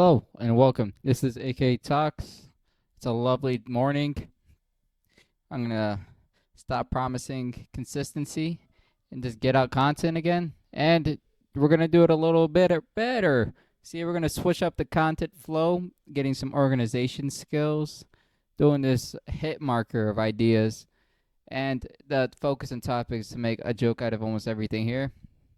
Hello and welcome. This is AK Talks. It's a lovely morning. I'm gonna stop promising consistency and just get out content again. And we're gonna do it a little bit better. See, we're gonna switch up the content flow, getting some organization skills, doing this hit marker of ideas, and the focus and topics to make a joke out of almost everything here.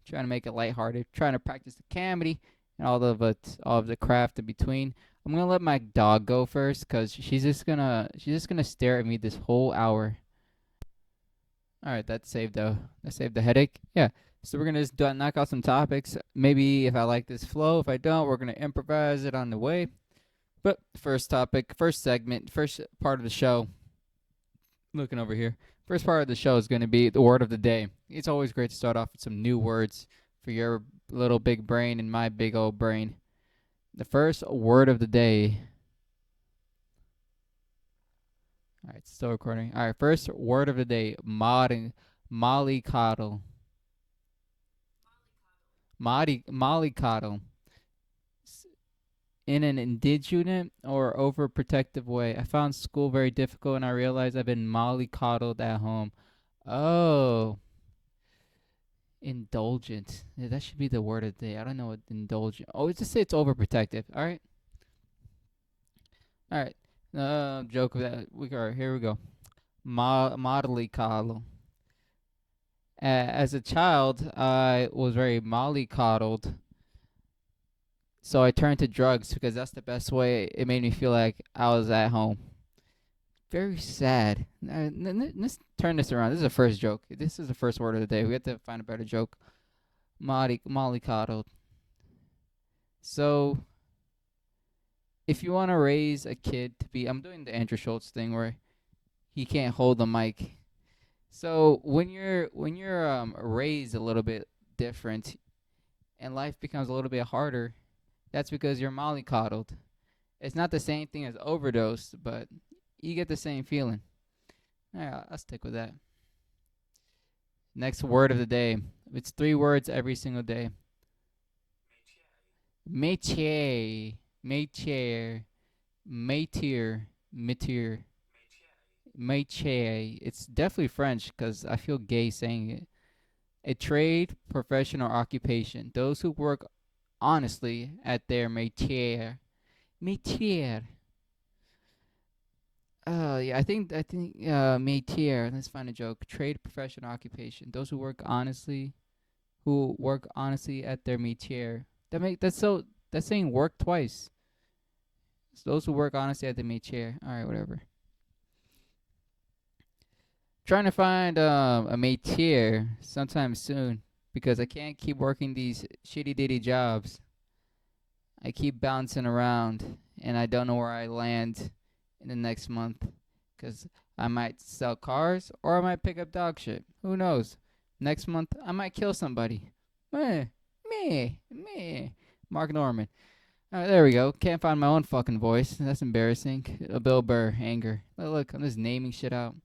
Trying to make it lighthearted, trying to practice the comedy and all of the craft in between. I'm gonna let my dog go first because she's just gonna stare at me this whole hour. All right, that saved the headache. Yeah. So we're gonna just knock out some topics. Maybe if I like this flow, if I don't, we're gonna improvise it on the way. But first topic, first segment, first part of the show. Looking over here. First part of the show is going to be the word of the day. It's always great to start off with some new words for your little big brain and my big old brain. The first word of the day. All right, still recording. All right, first word of the day. Mollycoddle. Mollycoddle. In an indignant or overprotective way. I found school very difficult and I realized I've been mollycoddled at home. Oh, indulgent. Yeah, that should be the word of the day. I don't know what indulgent. Oh, just say it's overprotective. All right. All right. Joke of that. Here we go. Modelly coddle. As a child, I was very mollycoddled, so I turned to drugs because that's the best way. It made me feel like I was at home. Very sad. Let's turn this around. This is the first joke. This is the first word of the day. We have to find a better joke. Mollycoddled. So if you want to raise a kid to be, I'm doing the Andrew Schultz thing where he can't hold the mic. So when you're raised a little bit different and life becomes a little bit harder, that's because you're mollycoddled. It's not the same thing as overdose, but you get the same feeling. Yeah, I'll stick with that. Next word of the day. It's 3 words every single day. Métier, métier, métier, métier, métier. It's definitely French because I feel gay saying it. A trade, profession, or occupation. Those who work honestly at their métier. Métier. Yeah, I think métier. Let's find a joke. Trade, profession, occupation. Those who work honestly at their métier. That's saying work twice. It's those who work honestly at the métier. All right, whatever. Trying to find a métier sometime soon because I can't keep working these shitty ditty jobs. I keep bouncing around and I don't know where I land in the next month because I might sell cars or I might pick up dog shit. Who knows? Next month I might kill somebody. Meh, meh. Mark Norman. There we go. Can't find my own fucking voice. That's embarrassing. A Bill Burr anger. Look, I'm just naming shit out.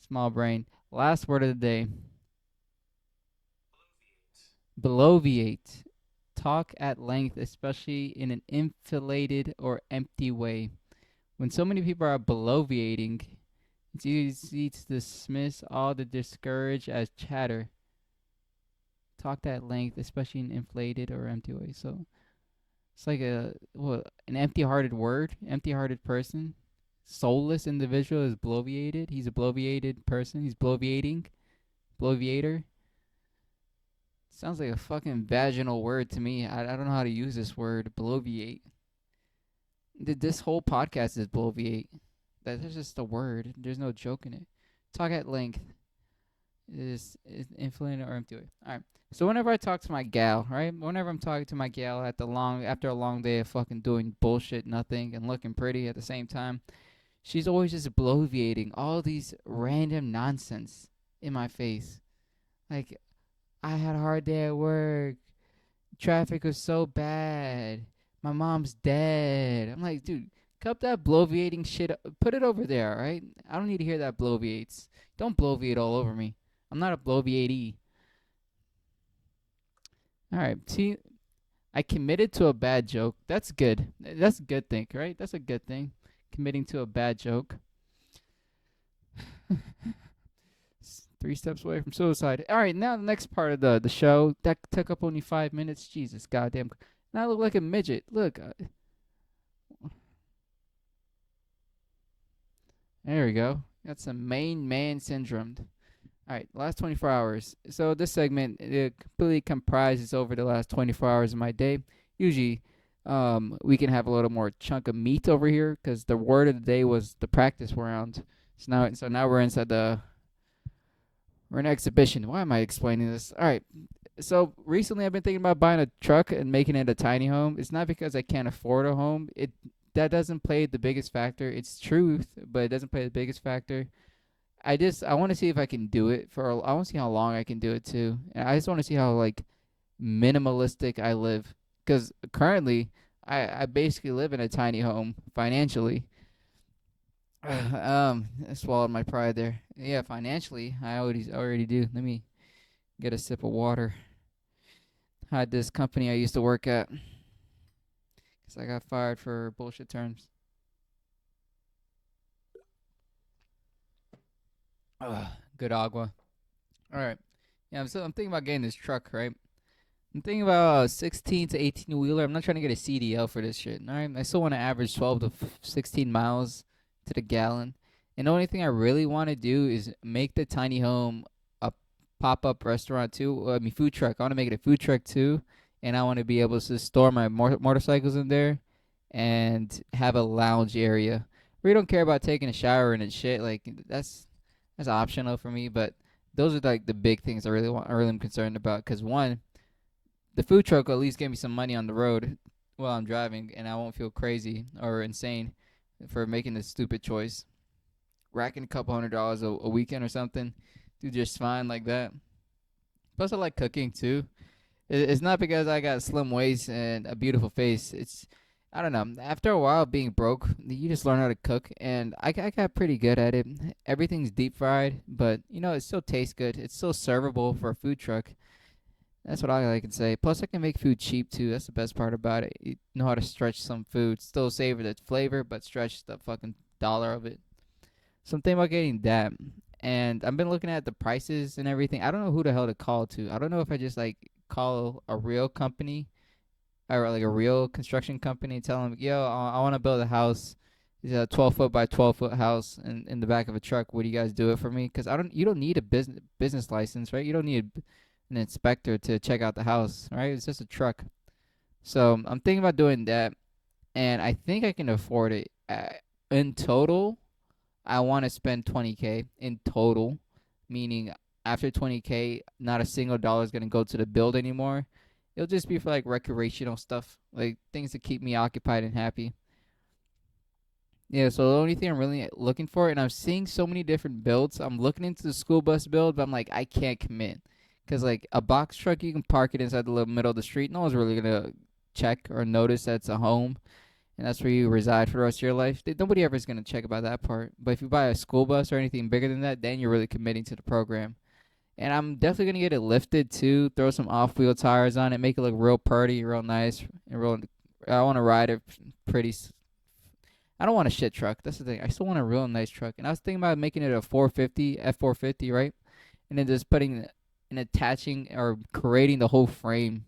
Small brain. Last word of the day. Bloviate. Talk at length, especially in an inflated or empty way. When so many people are bloviating, it's easy to dismiss all the discouraged as chatter. Talk at length, especially in inflated or empty way. So it's like an empty-hearted word, empty-hearted person. Soulless individual is bloviated. He's a bloviated person. He's bloviating. Bloviator. Sounds like a fucking vaginal word to me. I don't know how to use this word. Bloviate. This whole podcast is bloviate. That's just a word. There's no joke in it. Talk at length. Is inflated or empty way. All right. So whenever I talk to my gal, right? Whenever I'm talking to my gal after a long day of fucking doing bullshit, nothing, and looking pretty at the same time, she's always just bloviating all these random nonsense in my face. Like, I had a hard day at work. Traffic was so bad. My mom's dead. I'm like, dude, cut that bloviating shit. Put it over there, all right? I don't need to hear that bloviates. Don't bloviate all over me. I'm not a bloviatee. All right, see, I committed to a bad joke. That's good. That's a good thing, right? That's a good thing. Committing to a bad joke. 3 steps away from suicide. All right, now the next part of the show that took up only 5 minutes. Jesus, goddamn. Now I look like a midget. Look, there we go. Got some main man syndrome. All right, last 24 hours. So this segment it completely comprises over the last 24 hours of my day. Usually, we can have a little more chunk of meat over here because the word of the day was the practice round. So now we're in exhibition. Why am I explaining this? All right. So recently, I've been thinking about buying a truck and making it a tiny home. It's not because I can't afford a home. It that doesn't play the biggest factor. It's truth, but it doesn't play the biggest factor. I want to see if I can do it I want to see how long I can do it too. And I just want to see how like minimalistic I live cuz currently I basically live in a tiny home financially. I swallowed my pride there. Yeah, financially I already do. Let me get a sip of water. Had this company I used to work at cuz I got fired for bullshit terms. Good agua. All right. Yeah, I'm thinking about getting this truck, right? I'm thinking about a 16 to 18 wheeler. I'm not trying to get a CDL for this shit. All right, I still want to average 12 to 16 miles to the gallon. And the only thing I really want to do is make the tiny home a pop up restaurant too. I mean, food truck. I want to make it a food truck too, and I want to be able to store my motorcycles in there and have a lounge area. We don't care about taking a shower and shit. Like that's optional for me, but those are like the big things I really am concerned about. Cause one, the food truck will at least give me some money on the road while I'm driving, and I won't feel crazy or insane for making this stupid choice. Racking a couple $100 a weekend or something, do just fine like that. Plus, I like cooking too. It's not because I got slim waist and a beautiful face. It's I don't know. After a while being broke, you just learn how to cook, and I got pretty good at it. Everything's deep fried, but it still tastes good. It's still servable for a food truck. That's what I like to say. Plus, I can make food cheap too. That's the best part about it. You know how to stretch some food, still savor the flavor, but stretch the fucking dollar of it. So I'm thinking about getting that. And I've been looking at the prices and everything. I don't know who the hell to call to. I don't know if I just like call a real company or like a real construction company and tell them, yo, I want to build a house. It's a 12 foot by 12 foot house in the back of a truck. Would you guys do it for me? Because you don't need a business license, right? You don't need an inspector to check out the house, right? It's just a truck. So I'm thinking about doing that, and I think I can afford it. In total, I want to spend 20K in total, meaning after 20K, not a single dollar is gonna go to the build anymore. It'll just be for like recreational stuff, like things to keep me occupied and happy. Yeah, so the only thing I'm really looking for, and I'm seeing so many different builds. I'm looking into the school bus build, but I'm like, I can't commit. Because, like, a box truck, you can park it inside the little middle of the street. No one's really going to check or notice that it's a home, and that's where you reside for the rest of your life. Nobody ever is going to check about that part. But if you buy a school bus or anything bigger than that, then you're really committing to the program. And I'm definitely going to get it lifted, too. Throw some off-wheel tires on it. Make it look real pretty, real nice. And real. I want to ride it pretty. I don't want a shit truck. That's the thing. I still want a real nice truck. And I was thinking about making it a 450 F450, right? And then just putting and attaching or creating the whole frame.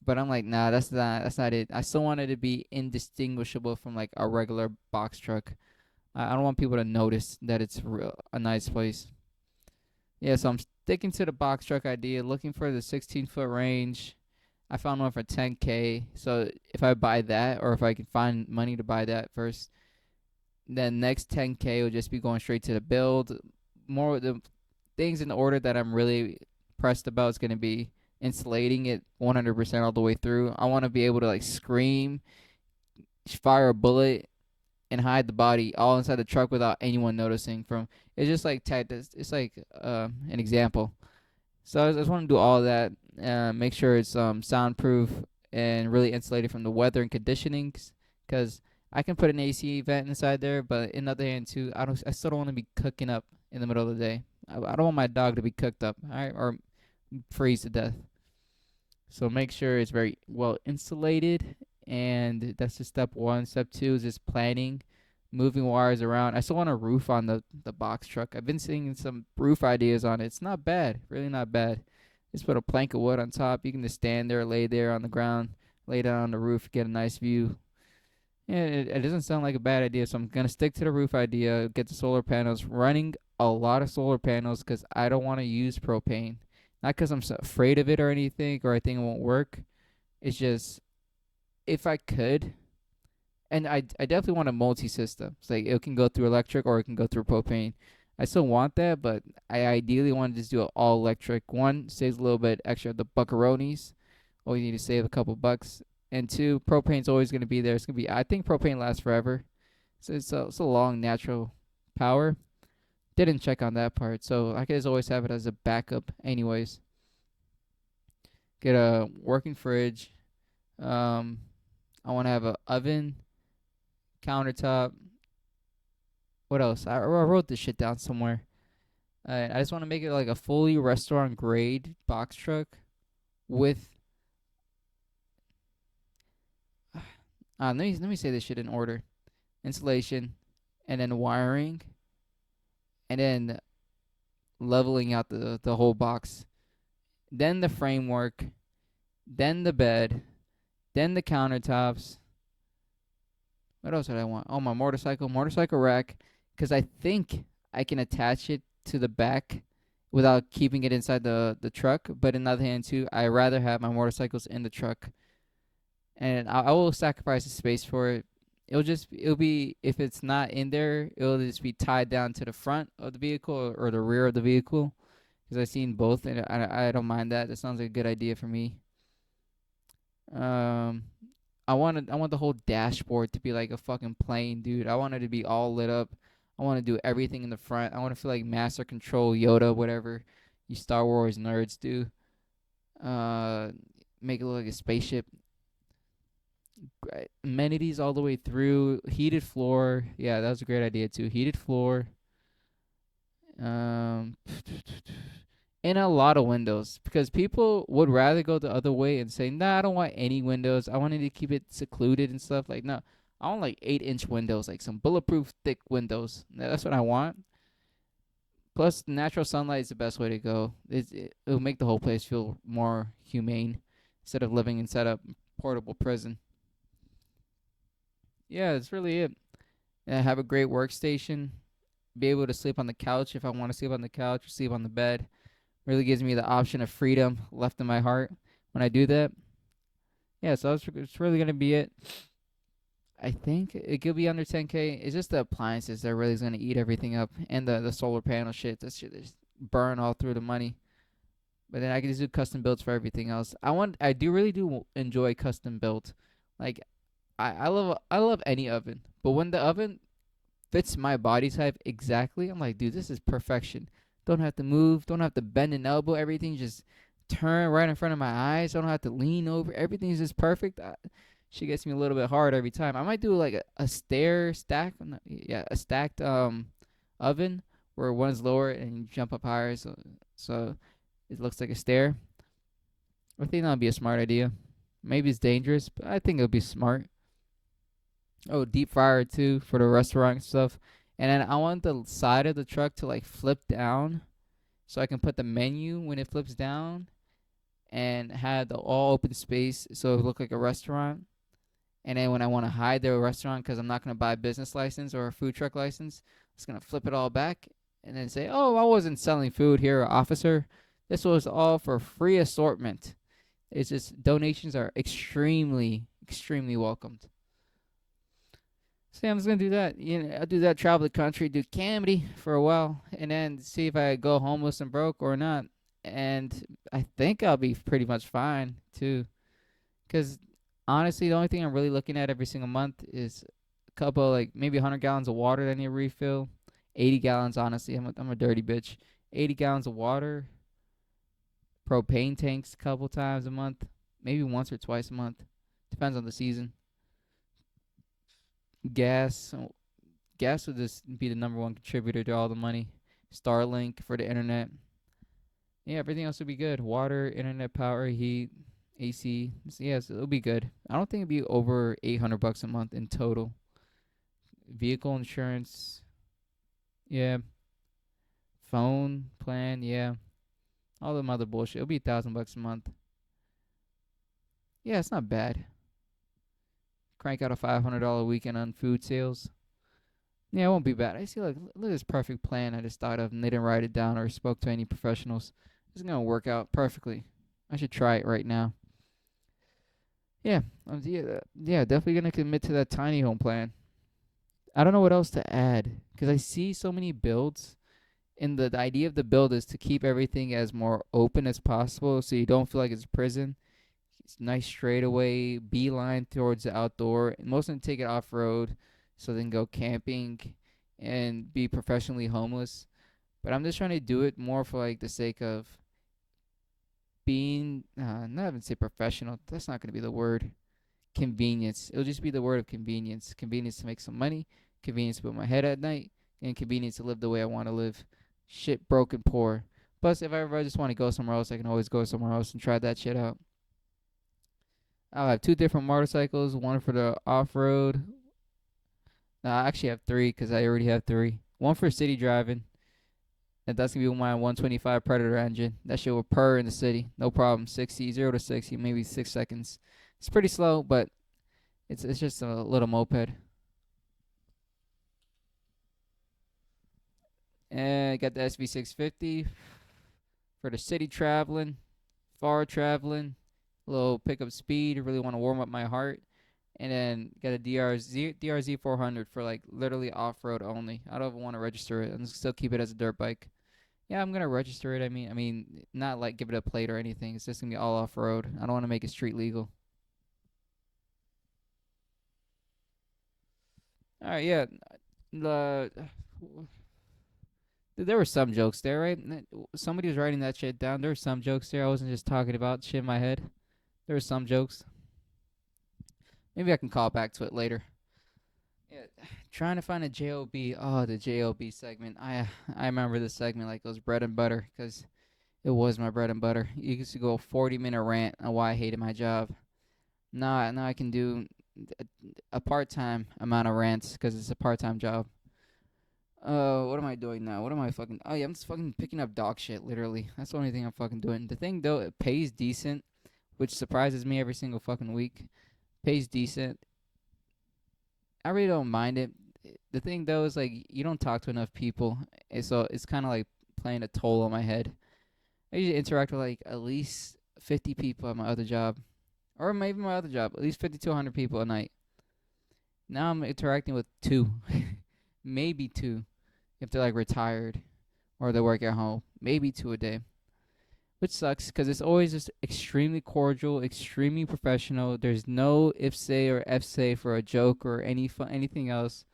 But I'm like, nah, that's not it. I still want it to be indistinguishable from like a regular box truck. I don't want people to notice that it's a nice place. Yeah, so I'm sticking to the box truck idea, looking for the 16-foot range. I found one for 10K. So if I buy that, or if I can find money to buy that first, then next 10K will just be going straight to the build. More of the things in order that I'm really pressed about is going to be insulating it 100% all the way through. I want to be able to like scream, fire a bullet, and hide the body all inside the truck without anyone noticing. From it's just like it's like an example. So I just want to do all that. Make sure it's soundproof and really insulated from the weather and conditionings. Because I can put an AC vent inside there, but in the other hand too, I still don't want to be cooking up in the middle of the day. I don't want my dog to be cooked up, all right, or freeze to death. So make sure it's very well insulated, and that's just step one. Step two is just planning, moving wires around. I still want a roof on the box truck. I've been seeing some roof ideas on it. It's not bad, really not bad. Just put a plank of wood on top. You can just stand there, lay there on the ground, lay down on the roof, get a nice view. Yeah, it doesn't sound like a bad idea. So I'm gonna stick to the roof idea. Get the solar panels running. A lot of solar panels because I don't want to use propane. Not because I'm so afraid of it or anything, or I think it won't work. It's just if I could, and I definitely want a multi-system. It's like it can go through electric or it can go through propane. I still want that, but I ideally want to just do it all electric. One, saves a little bit extra of the buckaronis. All you need to save a couple bucks. And two, propane's always going to be there. It's going to be. I think propane lasts forever. So it's a long natural power. Didn't check on that part, so I could just always have it as a backup. Anyways, get a working fridge. Um, I want to have a oven, countertop. What else? I wrote this shit down somewhere. I just want to make it like a fully restaurant grade box truck with. Let me say this shit in order: insulation, and then wiring, and then leveling out the whole box. Then the framework, then the bed, then the countertops. What else did I want? Oh, my motorcycle rack, because I think I can attach it to the back without keeping it inside the truck. But on the other hand, too, I rather have my motorcycles in the truck, and I will sacrifice the space for it. It'll be if it's not in there, it'll just be tied down to the front of the vehicle or the rear of the vehicle. Because I've seen both, and I don't mind that. That sounds like a good idea for me. Um, I want the whole dashboard to be like a fucking plane, dude. I want it to be all lit up. I want to do everything in the front. I want to feel like Master Control Yoda, whatever you Star Wars nerds do. Uh, make it look like a spaceship. Amenities all the way through. Heated floor. Yeah, that was a great idea too. Heated floor. Um, and a lot of windows because people would rather go the other way and say, "Nah, I don't want any windows. I wanted to keep it secluded and stuff." Like, no, I want like 8-inch windows, like some bulletproof thick windows. That's what I want. Plus, natural sunlight is the best way to go. It'll make the whole place feel more humane instead of living inside a portable prison. Yeah, that's really it. And have a great workstation. Be able to sleep on the couch if I want to sleep on the couch or sleep on the bed. Really gives me the option of freedom left in my heart when I do that. Yeah, so it's really gonna be it. I think it could be under 10K. It's just the appliances that really is gonna eat everything up, and the solar panel shit. That shit just burn all through the money. But then I can just do custom builds for everything else. I do really do enjoy custom built. Like I love any oven, but when the oven fits my body type exactly, I'm like, dude, this is perfection. Don't have to move, don't have to bend an elbow. Everything just turn right in front of my eyes. Don't have to lean over. Everything's just perfect. She gets me a little bit hard every time. I might do like a stair stack. Yeah, a stacked oven where one's lower and you jump up higher, so it looks like a stair. I think that would be a smart idea. Maybe it's dangerous, but I think it'll be smart. Oh, deep fryer too for the restaurant stuff. And then I want the side of the truck to like flip down so I can put the menu when it flips down and have the all open space so it look like a restaurant. And then when I want to hide the restaurant because I'm not going to buy a business license or a food truck license, I'm just going to flip it all back and then say, "Oh, I wasn't selling food here, officer. This was all for free assortment." It's just donations are extremely, extremely welcomed. So yeah, I'm just gonna do that. I'll do that. Travel the country, do comedy for a while, and then see if I go homeless and broke or not. And I think I'll be pretty much fine too, because honestly, the only thing I'm really looking at every single month is a couple, like maybe 100 gallons of water that I need to refill. 80 gallons, honestly. I'm a dirty bitch. 80 gallons of water. Propane tanks a couple times a month, maybe once or twice a month. Depends on the season. Gas. Gas would just be the number one contributor to all the money. Starlink for the internet. Yeah, everything else would be good. Water, internet, power, heat. AC. So yeah, so it'll be good. I don't think it'll be over $800 a month in total. Vehicle insurance, yeah. Phone plan, yeah. All them other bullshit. It'll be $1,000 a month. Yeah, it's not bad. Crank out a $500 weekend on food sales. Yeah, it won't be bad. I see, like, look at this perfect plan I just thought of, and they didn't write it down or spoke to any professionals. It's gonna work out perfectly. I should try it right now. Yeah, yeah, definitely gonna commit to that tiny home plan. I don't know what else to add because I see so many builds, and the idea of the build is to keep everything as more open as possible, so you don't feel like it's a prison. It's nice straightaway, beeline towards the outdoor, and most of them take it off road, so they can go camping and be professionally homeless. But I'm just trying to do it more for like the sake of being, not even say professional. That's not gonna be the word. Convenience. It'll just be the word of convenience. Convenience to make some money. Convenience to put my head at night, and convenience to live the way I want to live. Shit, broken, poor. Plus, if I ever just want to go somewhere else, I can always go somewhere else and try that shit out. I'll have two different motorcycles, one for the off road. No, I actually have three because I already have three. One for city driving, and that's gonna be my 125 Predator engine. That shit will purr in the city, no problem. 60, 0 to 60, maybe 6 seconds. It's pretty slow, but it's just a little moped. And I got the SV650 for the city traveling, far traveling, low pickup speed. Really want to warm up my heart. And then got a DRZ 400 for like literally off road only. I don't even want to register it and still keep it as a dirt bike. Yeah, I'm gonna register it. I mean, not like give it a plate or anything. It's just gonna be all off road. I don't want to make it street legal. All right, yeah. The there were some jokes there, right? Somebody was writing that shit down. There were some jokes there. I wasn't just talking about shit in my head. There were some jokes. Maybe I can call back to it later. Yeah, trying to find a job. Oh, the job segment. I remember this segment like it was bread and butter because it was my bread and butter. You used to go 40-minute rant on why I hated my job. Now I can do a part-time amount of rants because it's a part-time job. What am I doing now? What am I fucking? Oh yeah, I'm just fucking picking up dog shit. Literally, that's the only thing I'm fucking doing. The thing though, it pays decent, which surprises me every single fucking week. Pays decent. I really don't mind it. The thing though is like you don't talk to enough people, and so it's kind of like playing a toll on my head. I usually interact with like at least 50 people at my other job, or maybe my other job, at least 50 to 100 people a night. Now I'm interacting with two, maybe two, if they're like retired or they work at home, maybe two a day, which sucks because it's always just extremely cordial, extremely professional. There's no if say or f say for a joke or anything else.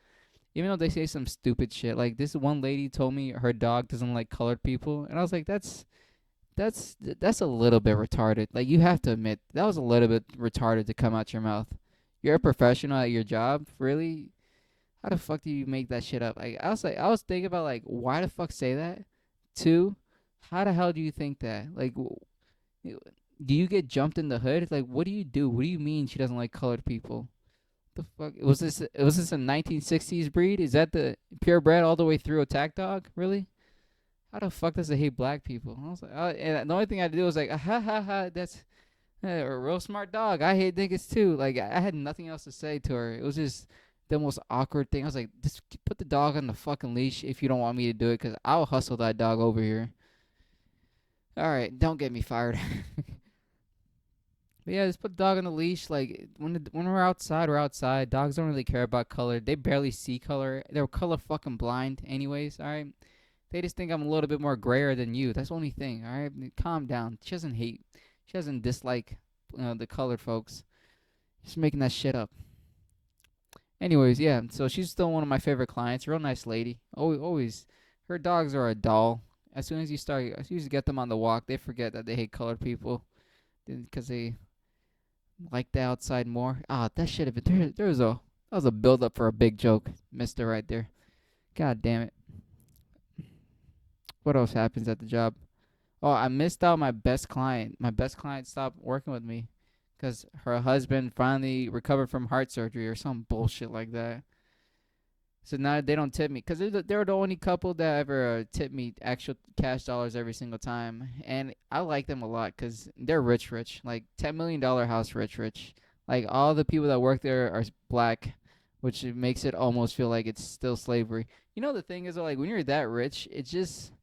Even though they say some stupid shit, like this one lady told me her dog doesn't like colored people, and I was like, that's a little bit retarded. Like you have to admit that was a little bit retarded to come out your mouth. You're a professional at your job, really? How the fuck do you make that shit up? I was thinking about like, why the fuck say that? Two, how the hell do you think that? Like, do you get jumped in the hood? Like, what do you do? What do you mean she doesn't like colored people? The fuck was this? Was this a 1960s breed? Is that the purebred all the way through attack dog? Really? How the fuck does it hate black people? I was like, and the only thing I had to do was like, ha ha ha, that's a real smart dog. I hate niggas too. Like I had nothing else to say to her. It was just the most awkward thing. I was like, just put the dog on the fucking leash if you don't want me to do it, cause I'll hustle that dog over here. All right, don't get me fired. But yeah, just put the dog on the leash. Like when we're outside, we're outside. Dogs don't really care about color. They barely see color. They're color fucking blind, anyways. All right. They just think I'm a little bit more grayer than you. That's the only thing. All right. Calm down. She doesn't hate. She doesn't dislike the colored folks. Just making that shit up. Anyways, yeah. So she's still one of my favorite clients. Real nice lady. Always. Her dogs are a doll. As soon as you get them on the walk, they forget that they hate colored people because they like the outside more. Ah, that should have been that was a build up for a big joke. Missed it right there. God damn it. What else happens at the job? Oh, I missed out my best client. My best client stopped working with me because her husband finally recovered from heart surgery or some bullshit like that. So now they don't tip me because they're the only couple that ever tip me actual cash dollars every single time, and I like them a lot because they're rich, rich, like $10 million house, rich, rich. Like all the people that work there are black, which makes it almost feel like it's still slavery. You know the thing is, like when you're that rich, it just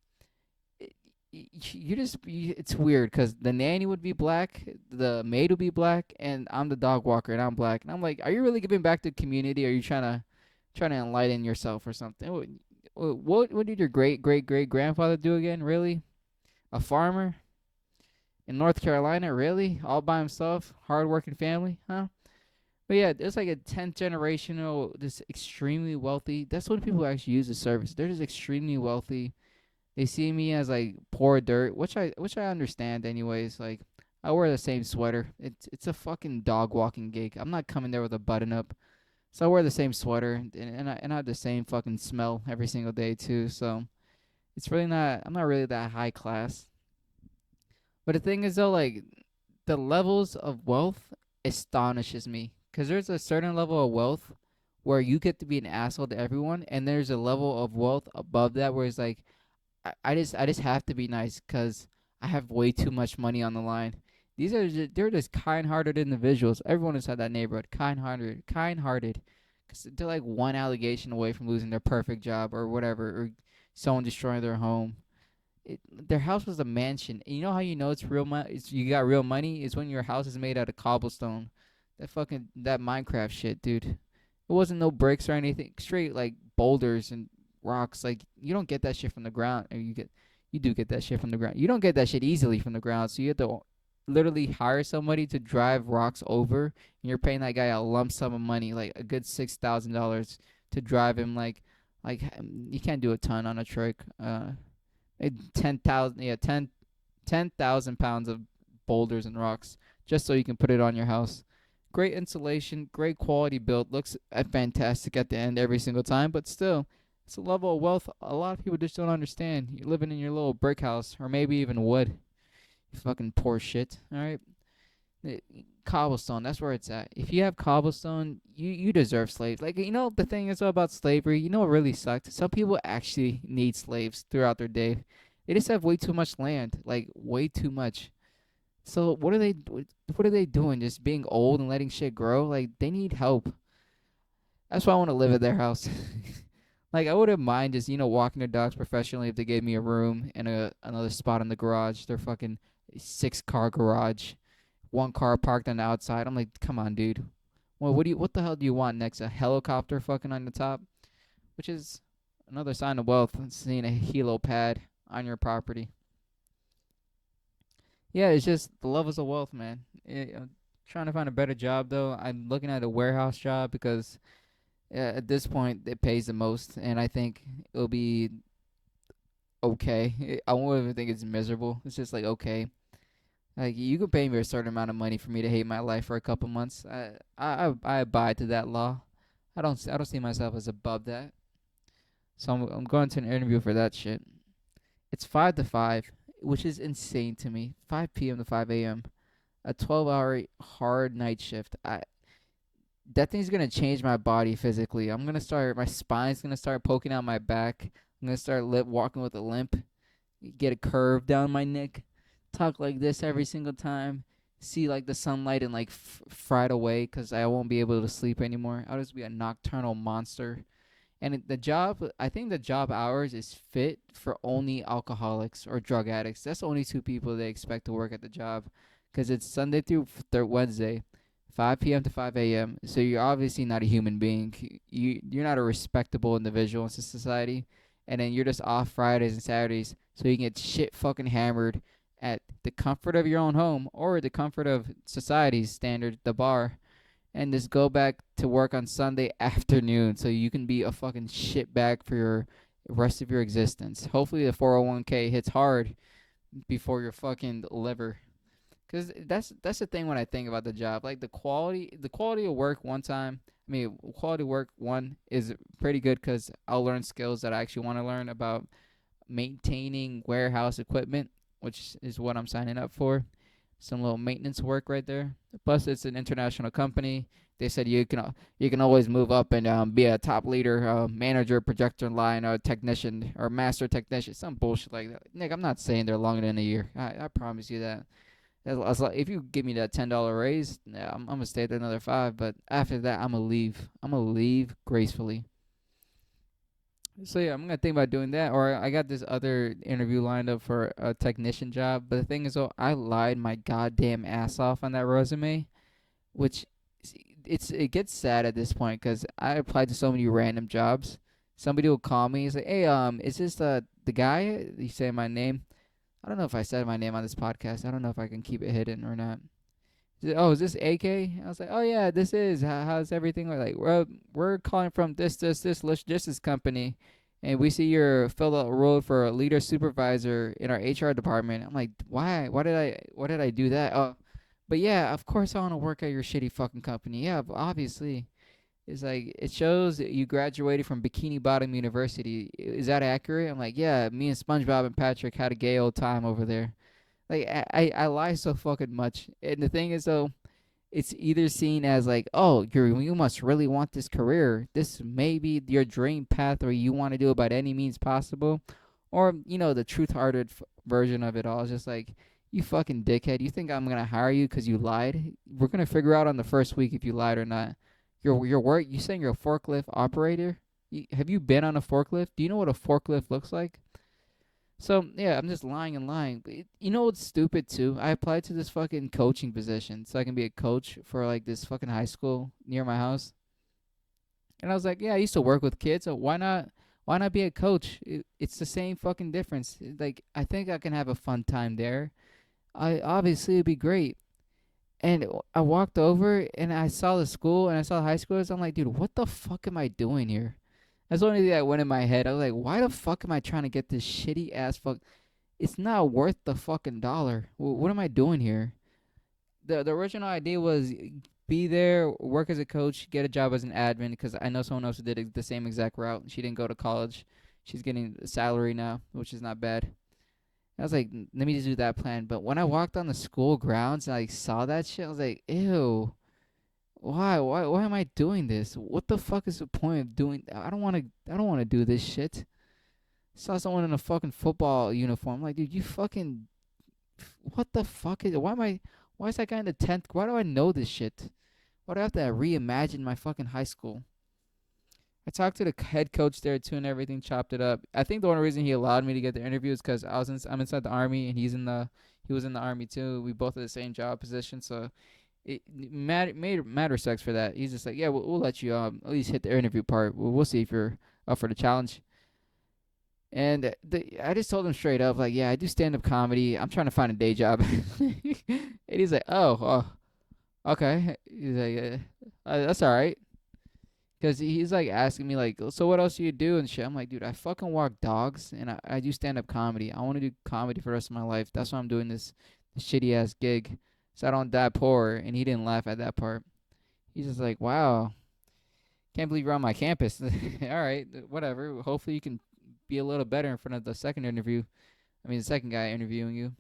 it, it's weird because the nanny would be black, the maid would be black, and I'm the dog walker and I'm black, and I'm like, are you really giving back to the community? Or are you trying to enlighten yourself or something? What did your great grandfather do again? Really, a farmer in North Carolina? Really, all by himself, hardworking family, huh? But yeah, it's like a 10th generational, this extremely wealthy. That's what people actually use the service. They're just extremely wealthy. They see me as like poor dirt, which I understand anyways. Like I wear the same sweater. It's a fucking dog walking gig. I'm not coming there with a button up. So I wear the same sweater and I have the same fucking smell every single day too. So it's really not. I'm not really that high class. But the thing is though, like the levels of wealth astonishes me because there's a certain level of wealth where you get to be an asshole to everyone, and there's a level of wealth above that where it's like I just have to be nice because I have way too much money on the line. They're just kind-hearted individuals. Everyone inside that neighborhood, kind-hearted, because they're like one allegation away from losing their perfect job or whatever, or someone destroying their home. Their house was a mansion. And you know how you know it's real money? You got real money is when your house is made out of cobblestone. That Minecraft shit, dude. It wasn't no bricks or anything. Straight like boulders and rocks. Like you don't get that shit from the ground. Or you do get that shit from the ground. You don't get that shit easily from the ground. So you have to literally hire somebody to drive rocks over, and you're paying that guy a lump sum of money, like a good $6,000 to drive him. Like you can't do a ton on a truck. 10,000, yeah, 10,000 pounds of boulders and rocks just so you can put it on your house. Great insulation, great quality build, looks fantastic at the end every single time, but still, it's a level of wealth a lot of people just don't understand. You're living in your little brick house, or maybe even wood. You fucking poor shit. All right, Uh, cobblestone. That's where it's at. If you have cobblestone, you deserve slaves. Like you know, the thing is about slavery. You know what really sucked? Some people actually need slaves throughout their day. They just have way too much land, like way too much. So what are they doing? Just being old and letting shit grow? Like they need help. That's why I want to live at their house. Like I wouldn't mind just walking their dogs professionally if they gave me a room and another spot in the garage. Their fucking 6-car garage, one car parked on the outside. I'm like, come on, dude. Well, what the hell do you want next? A helicopter fucking on the top, which is another sign of wealth. Seeing a helipad on your property. Yeah, it's just the levels of wealth, man. I'm trying to find a better job though. I'm looking at a warehouse job because at this point it pays the most, and I think it'll be okay. I won't even think it's miserable. It's just like okay. Like you could pay me a certain amount of money for me to hate my life for a couple months. I abide to that law. I don't see myself as above that. So I'm going to an interview for that shit. It's 5 to 5, which is insane to me. 5 p.m. to 5 a.m. A 12-hour hard night shift. That thing's gonna change my body physically. My spine's gonna start poking out my back. I'm gonna start walking with a limp, get a curve down my neck, talk like this every single time, see like the sunlight and like fried away because I won't be able to sleep anymore. I'll just be a nocturnal monster. And I think the job hours is fit for only alcoholics or drug addicts. That's the only two people they expect to work at the job, because it's Sunday through Wednesday, 5 p.m. to 5 a.m. So you're obviously not a human being. You're not a respectable individual in society, and then you're just off Fridays and Saturdays so you can get shit fucking hammered at the comfort of your own home or the comfort of society's standard, the bar, and just go back to work on Sunday afternoon so you can be a fucking shitbag for your rest of your existence. Hopefully the 401k hits hard before your fucking liver. Cause that's the thing when I think about the job, like the quality of work. Quality work one is pretty good because I'll learn skills that I actually want to learn about maintaining warehouse equipment. which is what I'm signing up for. Some little maintenance work right there. Plus, it's an international company. They said you can always move up and be a top leader, manager, projector line, or technician, or master technician. Some bullshit like that. Nick, I'm not saying they're longer than a year. I promise you that. If you give me that $10 raise, yeah, I'm gonna stay there another 5. But after that, I'm gonna leave. I'm gonna leave gracefully. So yeah, I'm gonna think about doing that. Or I got this other interview lined up for a technician job. But the thing is, though, I lied my goddamn ass off on that resume, which it gets sad at this point because I applied to so many random jobs. Somebody will call me. He's like, "Hey, is this the guy?" You say my name. I don't know if I said my name on this podcast. I don't know if I can keep it hidden or not. Oh, is this AK? I was like, oh yeah, this is. How's everything? Like, we're calling from this logistics company, and we see you're filled out a role for a leader supervisor in our HR department. I'm like, why? Why did I do that? Oh, but yeah, of course I want to work at your shitty fucking company. Yeah, obviously. It's like it shows that you graduated from Bikini Bottom University. Is that accurate? I'm like, yeah. Me and SpongeBob and Patrick had a gay old time over there. Like I lie so fucking much, and the thing is though, it's either seen as like, oh, you must really want this career. This may be your dream path, or you want to do it by any means possible, or the truth-hearted version of it all is just like, you fucking dickhead. You think I'm gonna hire you because you lied? We're gonna figure out on the first week if you lied or not. Your work. You saying you're a forklift operator? Have you been on a forklift? Do you know what a forklift looks like? So yeah, I'm just lying and lying. But you know what's stupid too? I applied to this fucking coaching position so I can be a coach for like this fucking high school near my house. And I was like, yeah, I used to work with kids, so why not? Why not be a coach? It's the same fucking difference. Like I think I can have a fun time there. I obviously it'd be great. And I walked over and I saw the school and I saw the high schoolers. I'm like, dude, what the fuck am I doing here? That's the only thing that went in my head. I was like, why the fuck am I trying to get this shitty ass fuck? It's not worth the fucking dollar. What am I doing here? The original idea was be there, work as a coach, get a job as an admin because I know someone else who did the same exact route. She didn't go to college. She's getting a salary now, which is not bad. I was like, let me just do that plan. But when I walked on the school grounds and I saw that shit, I was like, ew. Why am I doing this? What the fuck is the point of doing? I don't want to do this shit. Saw someone in a fucking football uniform. I'm like, dude, you fucking, what the fuck is? Why is that guy in the 10th? Why do I know this shit? Why do I have to reimagine my fucking high school? I talked to the head coach there too, and everything chopped it up. I think the only reason he allowed me to get the interview is because I'm inside the army, and he was in the army too. We both had the same job position, so it made matter sex for that. He's just like, yeah, we'll let you at least hit the interview part. We'll see if you're up for the challenge. And I just told him straight up, like, yeah, I do stand up comedy. I'm trying to find a day job. And he's like, okay. He's like, that's all right. Because he's like asking me, like, so what else do you do and shit? I'm like, dude, I fucking walk dogs and I do stand up comedy. I want to do comedy for the rest of my life. That's why I'm doing this shitty ass gig. So I don't die poor. And he didn't laugh at that part. He's just like, wow, can't believe you're on my campus. All right, whatever. Hopefully you can be a little better in front of the second interview. I mean, the second guy interviewing you.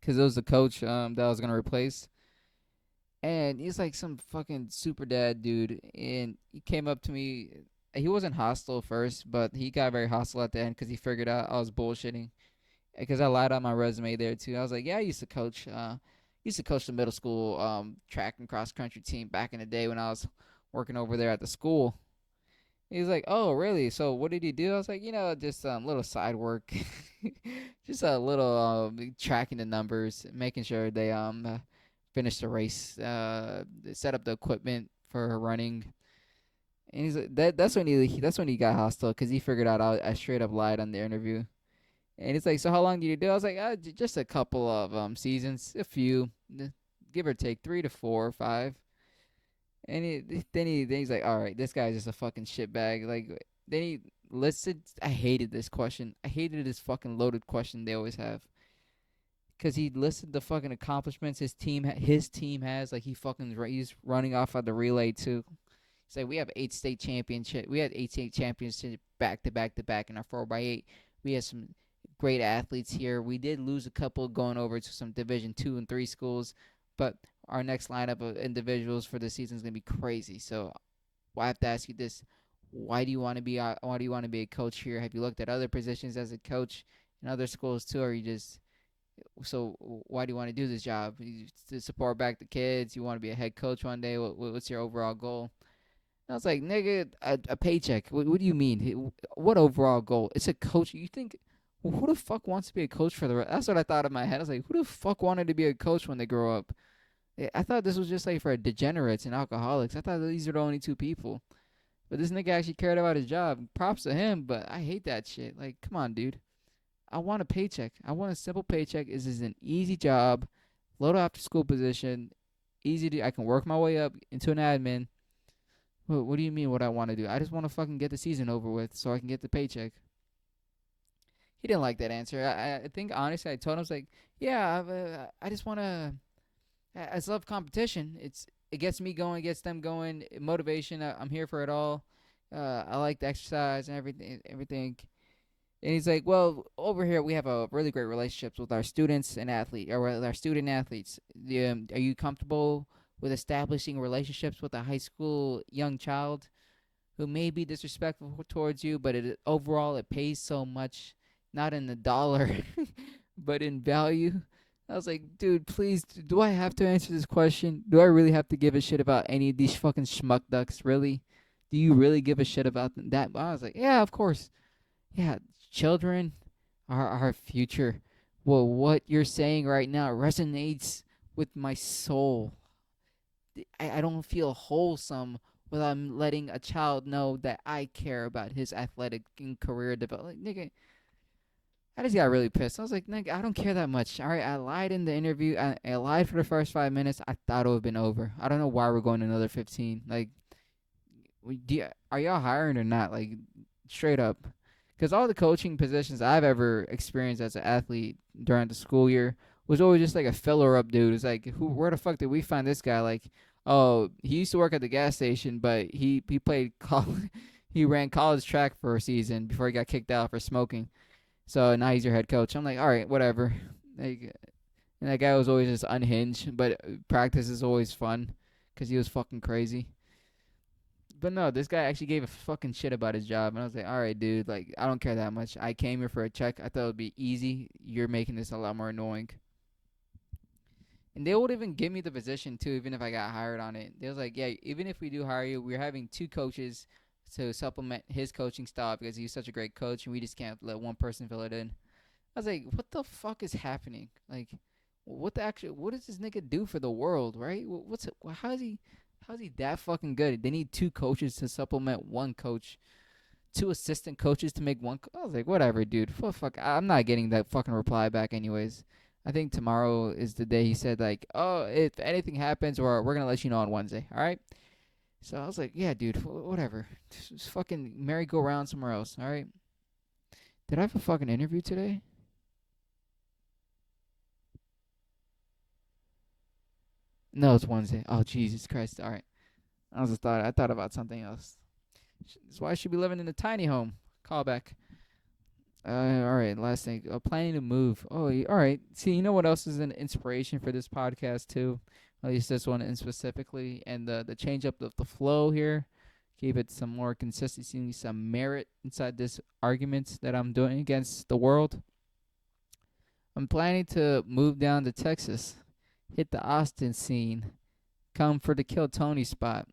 Because it was the coach that I was going to replace. And he's like some fucking super dad dude. And he came up to me. He wasn't hostile first, but he got very hostile at the end because he figured out I was bullshitting. Because I lied on my resume there too. I was like, yeah, I used to coach the middle school track and cross country team back in the day when I was working over there at the school. He's like, oh, really? So what did he do? I was like, just little side work, just a little tracking the numbers, making sure they finish the race, set up the equipment for running. And he's like, that's when he got hostile because he figured out I straight up lied on the interview. And it's like, so how long did you do? I was like, just a couple of seasons, a few, give or take 3 to 4 or 5. And then he's like, all right, this guy's just a fucking shitbag. Like, then he listed. I hated this question. I hated this fucking loaded question they always have. Cause he listed the fucking accomplishments his team has. Like he's running off on the relay too. He's like, we have 8 state championship. We had 8 state championships back to back to back in our 4x8. We had some great athletes here. We did lose a couple going over to some Division 2 and 3 schools, but our next lineup of individuals for the season is going to be crazy. So I have to ask you this: why do you want to be? Why do you want to be a coach here? Have you looked at other positions as a coach in other schools too, or you just so why do you want to do this job? To support back the kids? You want to be a head coach one day? What's your overall goal? And I was like, nigga, a paycheck. What do you mean? What overall goal? It's a coach. You think who the fuck wants to be a coach for the rest? That's what I thought in my head. I was like, who the fuck wanted to be a coach when they grow up? I thought this was just like for degenerates and alcoholics. I thought these are the only two people. But this nigga actually cared about his job. Props to him, but I hate that shit. Like, come on, dude. I want a paycheck. I want a simple paycheck. This is an easy job, little after school position, easy to. I can work my way up into an admin. What do you mean? What I want to do? I just want to fucking get the season over with so I can get the paycheck. He didn't like that answer. I think honestly, I told him I was like, yeah, I just want to. I just love competition. It gets me going, it gets them going. Motivation. I'm here for it all. I like the exercise and everything. And he's like, well, over here we have a really great relationships with our students and athlete, or with our student athletes. Are you comfortable with establishing relationships with a high school young child who may be disrespectful towards you, but overall it pays so much, not in the dollar, but in value? I was like, dude, please, do I have to answer this question? Do I really have to give a shit about any of these fucking schmuck ducks? Really? Do you really give a shit about that? I was like, yeah, of course. Yeah, children are our future. Well, what you're saying right now resonates with my soul. I don't feel wholesome without letting a child know that I care about his athletic and career development. Like, nigga, I just got really pissed. I was like, nigga, I don't care that much. All right, I lied in the interview. I lied for the first 5 minutes. I thought it would have been over. I don't know why we're going another 15. Like, are y'all hiring or not? Like, straight up. Because all the coaching positions I've ever experienced as an athlete during the school year was always just like a filler up dude. It's like, where the fuck did we find this guy? Like, oh, he used to work at the gas station, but he played he ran college track for a season before he got kicked out for smoking. So now he's your head coach. I'm like, all right, whatever. Like, and that guy was always just unhinged, but practice is always fun because he was fucking crazy. But no, this guy actually gave a fucking shit about his job, and I was like, all right, dude, like I don't care that much. I came here for a check. I thought it would be easy. You're making this a lot more annoying. And they would even give me the position too, even if I got hired on it. They was like, yeah, even if we do hire you, we're having two coaches to supplement his coaching style because he's such a great coach, and we just can't let one person fill it in. I was like, what the fuck is happening? Like, what does this nigga do for the world, right? How is he that fucking good? They need two coaches to supplement one coach, two assistant coaches to make one. I was like, whatever, dude. Fuck, I'm not getting that fucking reply back, anyways. I think tomorrow is the day he said like, oh, if anything happens, we're gonna let you know on Wednesday. All right. So I was like, yeah, dude, whatever. Just fucking merry-go-round somewhere else. All right. Did I have a fucking interview today? No, it's Wednesday. Oh, Jesus Christ. All right. I thought about something else. That's why I should be living in a tiny home. Call back. All right. Last thing. Planning to move. Oh, all right. See, you know what else is an inspiration for this podcast too? At least this one, and specifically, and the change up of the flow here, gave it some more consistency, some merit inside this argument that I'm doing against the world. I'm planning to move down to Texas, hit the Austin scene, come for the Kill Tony spot.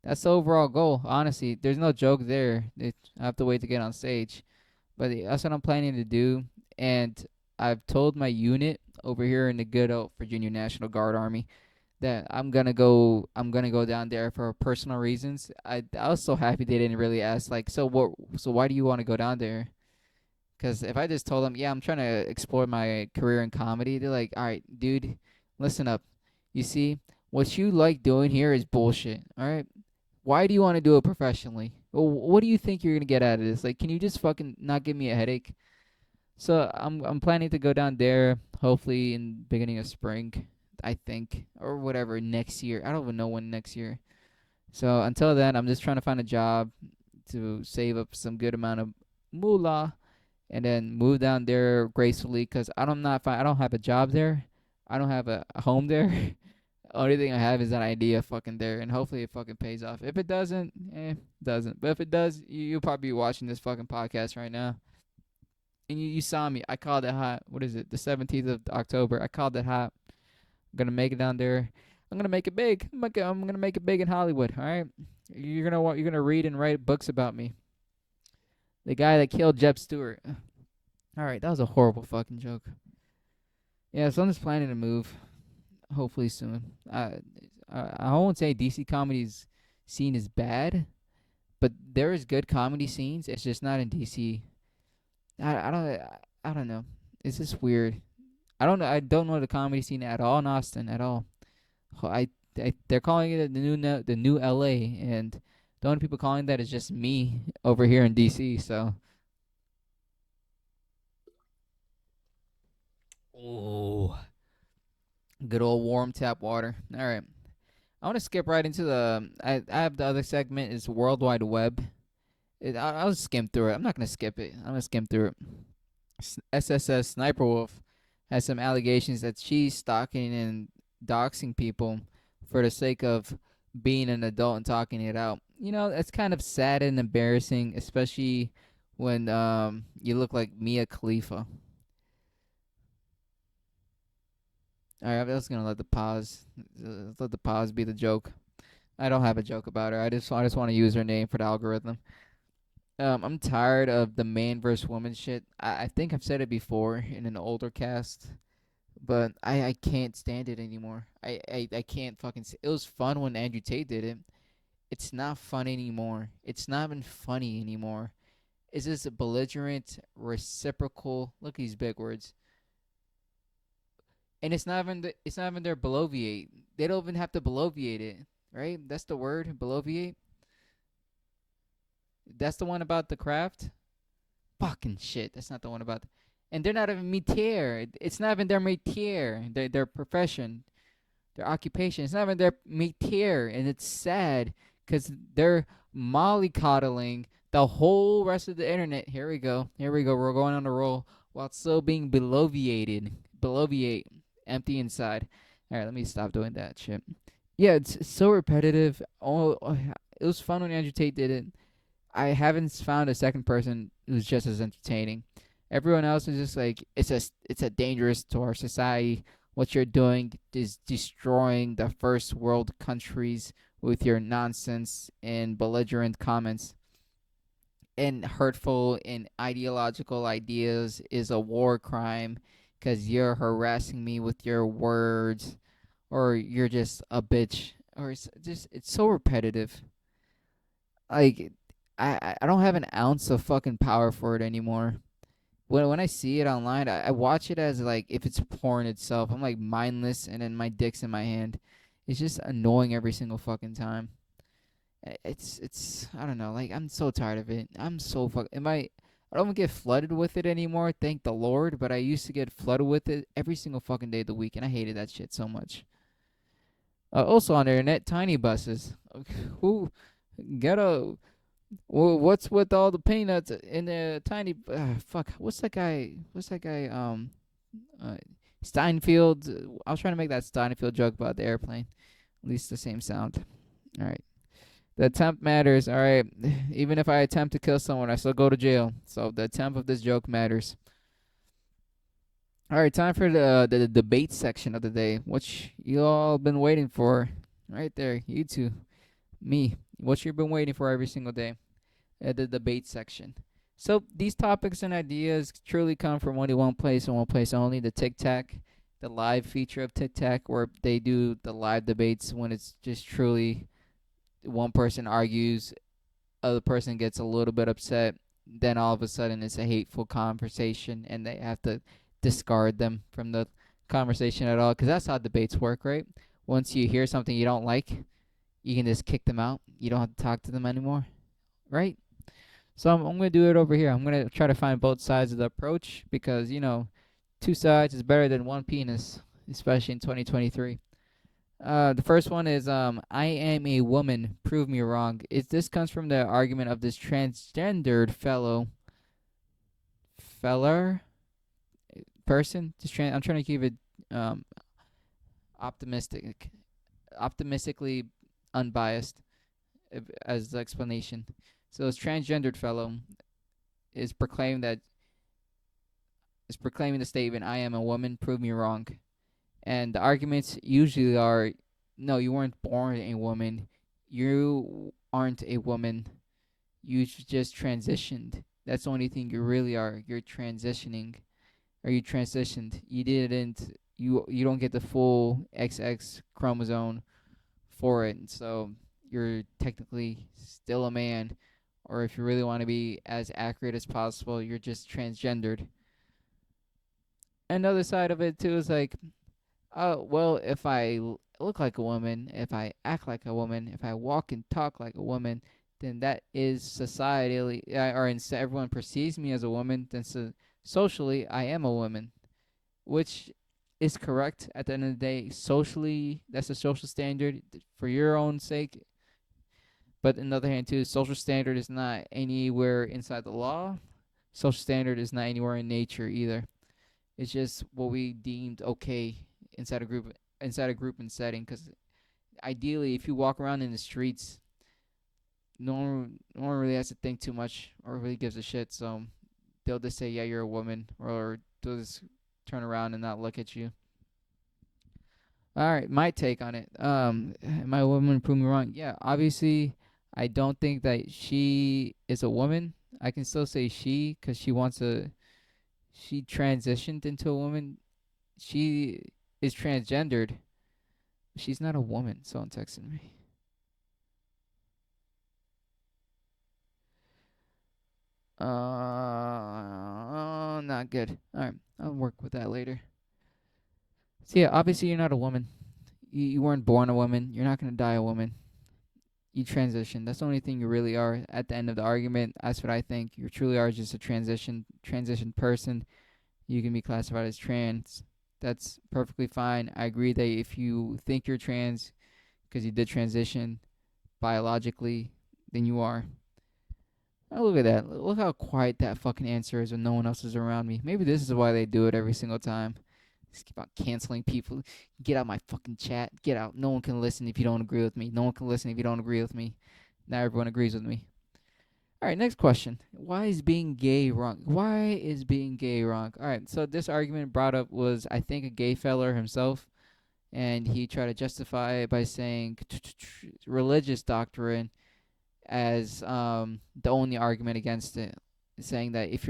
That's the overall goal. Honestly, there's no joke there. I have to wait to get on stage, but that's what I'm planning to do. And I've told my unit over here in the good old Virginia National Guard Army that I'm gonna go. I'm gonna go down there for personal reasons. I was so happy they didn't really ask like, so what? So why do you want to go down there? Because if I just told them, yeah, I'm trying to explore my career in comedy, they're like, all right, dude, listen up. You see, what you like doing here is bullshit. All right, why do you want to do it professionally? What do you think you're gonna get out of this? Like, can you just fucking not give me a headache? So I'm planning to go down there hopefully in beginning of spring, I think, or whatever next year. I don't even know when next year. So until then, I'm just trying to find a job to save up some good amount of moolah, and then move down there gracefully. Cause I don't have a job there. I don't have a home there. Only thing I have is an idea fucking there, and hopefully it fucking pays off. If it doesn't, doesn't. But if it does, you'll probably be watching this fucking podcast right now. And you saw me. I called it hot. What is it? The 17th of October. I called it hot. I'm gonna make it down there. I'm gonna make it big. I'm gonna make it big in Hollywood. All right. You're gonna read and write books about me. The guy that killed Jeb Stewart. All right, that was a horrible fucking joke. Yeah, so I'm just planning to move. Hopefully soon. I won't say DC comedy's scene is bad, but there is good comedy scenes. It's just not in DC. I don't know. It's just weird. I don't know the comedy scene at all in Austin at all. They're calling it the new LA, and the only people calling that is just me over here in DC. So, oh, good old warm tap water. All right, I want to skip right into the. I have the other segment is World Wide Web. I'll skim through it. I'm not gonna skip it. I'm gonna skim through it. SSS Sniper Wolf has some allegations that she's stalking and doxing people for the sake of being an adult and talking it out. You know, it's kind of sad and embarrassing, especially when you look like Mia Khalifa. All right, I'm just gonna let the pause be the joke. I don't have a joke about her. I just want to use her name for the algorithm. I'm tired of the man versus woman shit. I think I've said it before in an older cast, but I can't stand it anymore. I can't fucking. It was fun when Andrew Tate did it. It's not fun anymore. It's not even funny anymore. It's just a belligerent, reciprocal. Look at these big words. And it's not even their bloviate. They don't even have to bloviate it, right? That's the word, bloviate. That's the one about the craft. Fucking shit. That's not the one about. And they're not even métier. It's not even their métier. Their profession, their occupation. It's not even their métier, and it's sad because they're mollycoddling the whole rest of the internet. Here we go. Here we go. We're going on a roll while still being bloviated. Bloviate. Empty inside. All right, let me stop doing that shit. Yeah, it's so repetitive. It was fun when Andrew Tate did it. I haven't found a second person who's just as entertaining. Everyone else is just like it's a dangerous to our society. What you're doing is destroying the first world countries with your nonsense and belligerent comments and hurtful and ideological ideas is a war crime because you're harassing me with your words or you're just a bitch or it's so repetitive. Like I don't have an ounce of fucking power for it anymore. When I see it online, I watch it as like if it's porn itself. I'm like mindless, and then my dick's in my hand. It's just annoying every single fucking time. It's I don't know. Like I'm so tired of it. I'm so fuck. Am I don't get flooded with it anymore. Thank the Lord. But I used to get flooded with it every single fucking day of the week, and I hated that shit so much. Also on the internet, tiny buses. Who get a what's with all the peanuts in the tiny? Fuck. What's that guy? What's that guy? Uh, Steinfeld. I was trying to make that Steinfeld joke about the airplane. At least the same sound. All right. The attempt matters. All right. Even if I attempt to kill someone, I still go to jail. So the attempt of this joke matters. All right. Time for the debate section of the day, which you all been waiting for. Right there. You two. Me. What you've been waiting for every single day. The debate section. So these topics and ideas truly come from only one place and one place only, the Tic Tac, the live feature of Tic Tac, where they do the live debates when it's just truly one person argues, other person gets a little bit upset, then all of a sudden it's a hateful conversation and they have to discard them from the conversation at all. Because that's how debates work, right? Once you hear something you don't like, you can just kick them out. You don't have to talk to them anymore, right? So I'm going to do it over here. I'm going to try to find both sides of the approach because, you know, two sides is better than one penis, especially in 2023. The first one is I am a woman, prove me wrong. This comes from the argument of this transgendered fellow feller person. I'm trying to keep it um, optimistic, optimistically unbiased as the explanation. So this transgendered fellow is proclaiming that is proclaiming the statement, "I am a woman, prove me wrong." And the arguments usually are, "No, you weren't born a woman. You aren't a woman. You just transitioned. That's the only thing you really are. You're transitioning, or you transitioned. You didn't. You don't get the full XX chromosome for it. So you're technically still a man, or if you really want to be as accurate as possible, you're just transgendered." Another side of it too is like, oh well, if I look like a woman, if I act like a woman, if I walk and talk like a woman, then that is societally, or everyone perceives me as a woman. Then socially, I am a woman, which is correct at the end of the day. Socially, that's a social standard for your own sake. But on the other hand, too, social standard is not anywhere inside the law. Social standard is not anywhere in nature either. It's just what we deemed okay inside a group and setting. Because ideally, if you walk around in the streets, no one really has to think too much or really gives a shit. So they'll just say, "Yeah, you're a woman," or they'll just turn around and not look at you. All right, my take on it. Am I a woman? Prove me wrong. Yeah, obviously, I don't think that she is a woman. I can still say she because she wants to. She transitioned into a woman. She is transgendered. She's not a woman. Someone texted me. Not good. All right, I'll work with that later. So yeah, obviously you're not a woman. You weren't born a woman. You're not gonna die a woman. You transition. That's the only thing you really are at the end of the argument. That's what I think. You truly are just a transition person. You can be classified as trans. That's perfectly fine. I agree that if you think you're trans because you did transition biologically, then you are. Oh, look at that. Look how quiet that fucking answer is when no one else is around me. Maybe this is why they do it every single time. Just keep on canceling people. Get out my fucking chat. Get out. No one can listen if you don't agree with me. No one can listen if you don't agree with me. Now everyone agrees with me. All right, next question. Why is being gay wrong? Why is being gay wrong? All right, so this argument brought up was, I think, a gay feller himself, and he tried to justify it by saying religious doctrine as the only argument against it, saying that if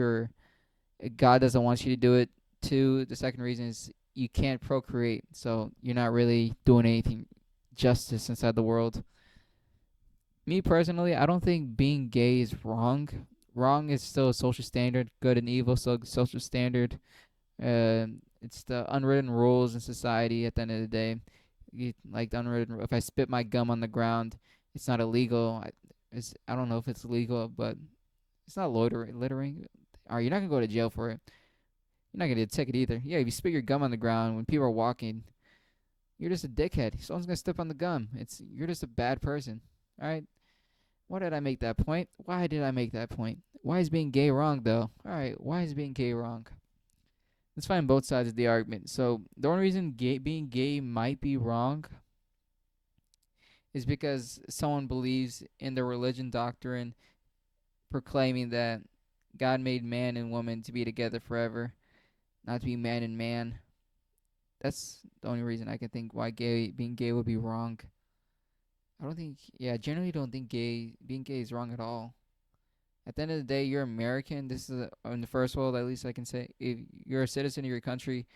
God doesn't want you to do it. Two, the second reason is you can't procreate, so you're not really doing anything justice inside the world. Me personally, I don't think being gay is wrong. Wrong is still a social standard. Good and evil, so social standard. It's the unwritten rules in society. At the end of the day, like the unwritten. If I spit my gum on the ground, it's not illegal. I don't know if it's legal, but it's not littering. All right, you're not gonna go to jail for it. You're not gonna get a ticket either. Yeah, if you spit your gum on the ground when people are walking, you're just a dickhead. Someone's gonna step on the gum. You're just a bad person. All right. Why did I make that point? Why did I make that point? Why is being gay wrong though? All right. Why is being gay wrong? Let's find both sides of the argument. So the only reason being gay might be wrong is because someone believes in the religion doctrine proclaiming that God made man and woman to be together forever, not to be man and man. That's the only reason I can think why being gay would be wrong. I don't think, yeah, I generally don't think being gay is wrong at all. At the end of the day, you're American. This is in the first world, at least I can say. If you're a citizen of your country,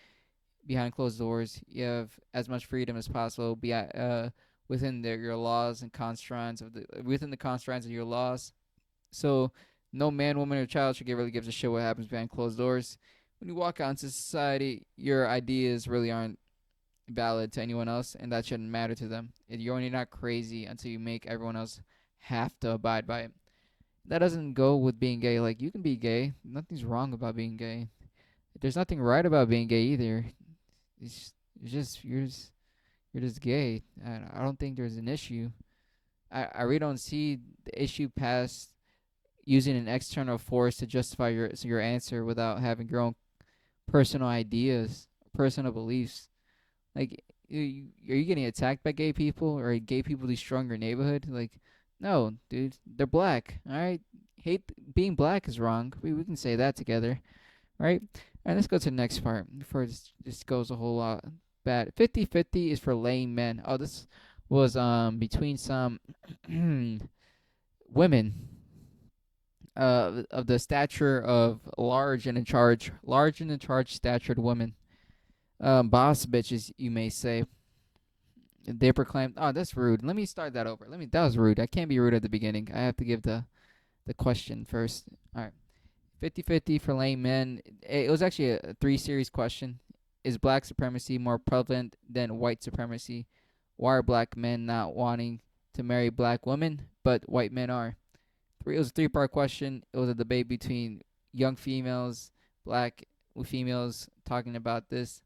behind closed doors, you have as much freedom as possible. Within your laws and constraints within the constraints of your laws. So, no man, woman, or child should really gives a shit what happens behind closed doors. When you walk out into society, your ideas really aren't valid to anyone else, and that shouldn't matter to them. You're only not crazy until you make everyone else have to abide by it. That doesn't go with being gay. Like, you can be gay. Nothing's wrong about being gay. There's nothing right about being gay either. It's just you're just gay. I don't think there's an issue. I really don't see the issue past using an external force to justify your answer without having your own personal ideas, personal beliefs. Like, are you getting attacked by gay people, or are gay people destroying your neighborhood? Like, no, dude, they're black. All right, hate being black is wrong. We can say that together, right? All right, let's go to the next part before this goes a whole lot bad. 50-50 is for lame men. Oh, this was between some women of the stature of large and in charge statured women, boss bitches, you may say. They proclaimed, "Oh, that's rude. Let me start that over. That was rude. I can't be rude at the beginning. I have to give the question first." All right. 50-50 for lame men. It was actually a 3 series question. Is black supremacy more prevalent than white supremacy? Why are black men not wanting to marry black women, but white men are? It was a 3-part question. It was a debate between young females, black females, talking about this.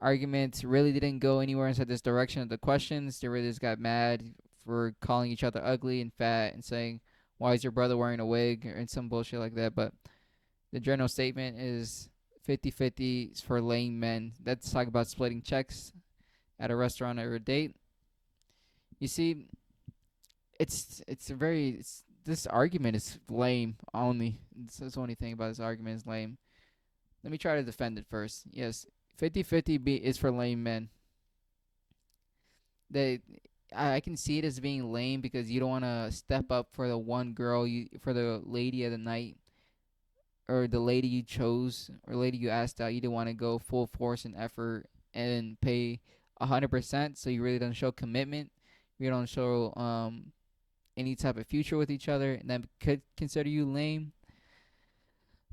Arguments really didn't go anywhere inside this direction of the questions. They really just got mad for calling each other ugly and fat and saying, "Why is your brother wearing a wig?" and some bullshit like that. But the general statement is 50-50 for lame men. Let's talk about splitting checks at a restaurant or a date. You see, this argument is lame only. That's the only thing about this argument is lame. Let me try to defend it first. Yes, 50-50 is for lame men. They I can see it as being lame because you don't want to step up for the one girl for the lady of the night, or the lady you chose, or lady you asked out. You didn't want to go full force and effort and pay 100%, so you really don't show commitment. You don't show any type of future with each other, and that could consider you lame.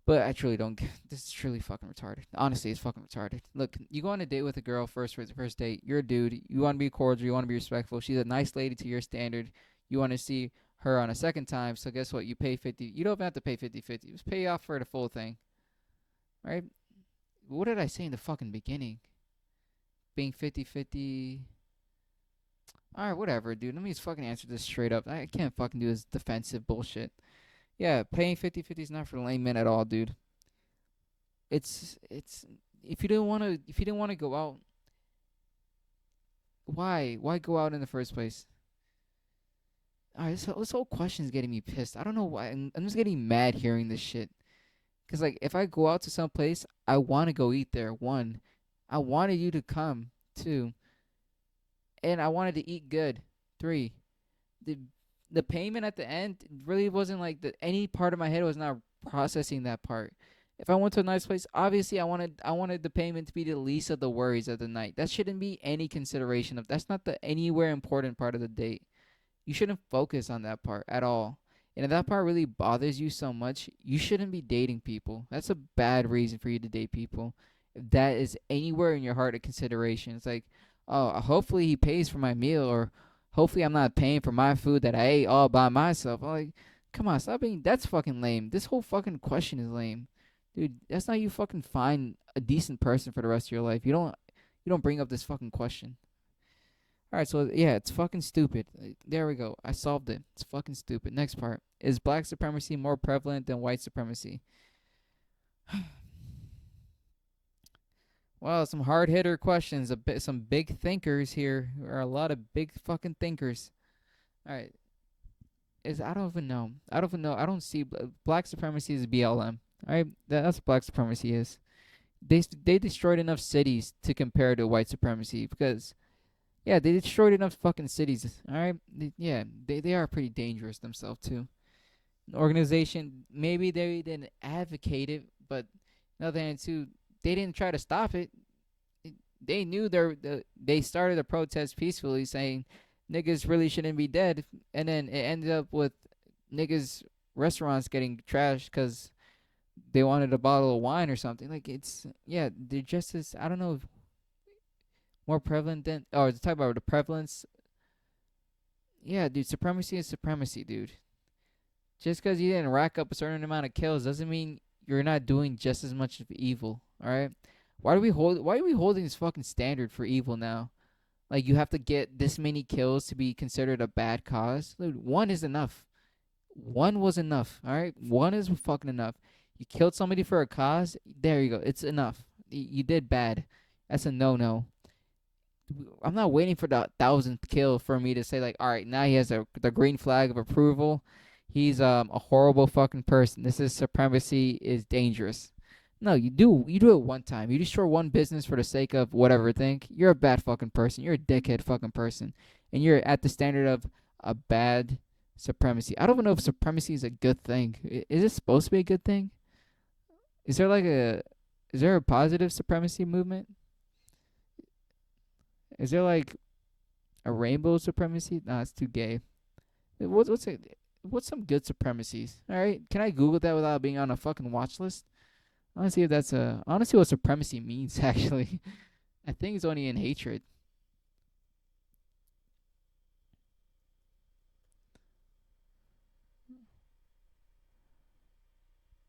But I truly don't. This is truly fucking retarded. Honestly, it's fucking retarded. Look, you go on a date with a girl first for the first date. You're a dude. You want to be cordial. You want to be respectful. She's a nice lady to your standard. You want to see her on a second time. So guess what? You pay 50. You don't even have to pay 50-50. Just pay off for the full thing. Right? What did I say in the fucking beginning? Being 50-50. Alright, whatever, dude. Let me just fucking answer this straight up. I can't fucking do this defensive bullshit. Yeah, paying 50-50 is not for lame men at all, dude. It's if you didn't want to go out, why go out in the first place? Alright, this whole question is getting me pissed. I don't know why. I'm just getting mad hearing this shit. Cause like if I go out to some place, I want to go eat there. One, I wanted you to come. Two, and I wanted to eat good. Three, the the payment at the end really wasn't like any part of my head was not processing that part. If I went to a nice place, obviously I wanted the payment to be the least of the worries of the night. That shouldn't be any consideration of. That's not the anywhere important part of the date. You shouldn't focus on that part at all. And if that part really bothers you so much, you shouldn't be dating people. That's a bad reason for you to date people. If that is anywhere in your heart a consideration, it's like, oh, hopefully he pays for my meal, or hopefully I'm not paying for my food that I ate all by myself. I'm like, come on, stop being. That's fucking lame. This whole fucking question is lame, dude. That's not you fucking find a decent person for the rest of your life. You don't bring up this fucking question. All right, so yeah, it's fucking stupid. There we go. I solved it. It's fucking stupid. Next part. Is black supremacy more prevalent than white supremacy? Well, some hard hitter questions. Some big thinkers here. There are a lot of big fucking thinkers. All right. I don't even know. I don't even know. I don't see black supremacy is BLM. All right, that's what black supremacy is. They destroyed enough cities to compare to white supremacy because yeah, they destroyed enough fucking cities. All right, they are pretty dangerous themselves too. An organization, maybe they didn't advocate it, but on the other hand too, they didn't try to stop it. They knew they started a protest peacefully, saying niggas really shouldn't be dead, and then it ended up with niggas restaurants getting trashed because they wanted a bottle of wine or something. Like they're just as I don't know more prevalent than or to talk about the prevalence. Yeah, dude, supremacy is supremacy, dude. Just because you didn't rack up a certain amount of kills doesn't mean you're not doing just as much of evil. All right. Why are we holding this fucking standard for evil now? Like you have to get this many kills to be considered a bad cause. Dude, one is enough. One was enough. All right, one is fucking enough. You killed somebody for a cause. There you go. It's enough. You did bad. That's a no. I'm not waiting for the 1,000th kill for me to say like, all right, now he has the green flag of approval. He's a horrible fucking person. This is supremacy is dangerous. No, you do it one time. You destroy one business for the sake of whatever thing. You're a bad fucking person. You're a dickhead fucking person, and you're at the standard of a bad supremacy. I don't even know if supremacy is a good thing. Is it supposed to be a good thing? Is there like a is there a positive supremacy movement? Is there like a rainbow supremacy? Nah, it's too gay. What's some good supremacies? All right, can I Google that without being on a fucking watch list? I want to see if that's a. I want to see what supremacy means. Actually, I think it's only in hatred.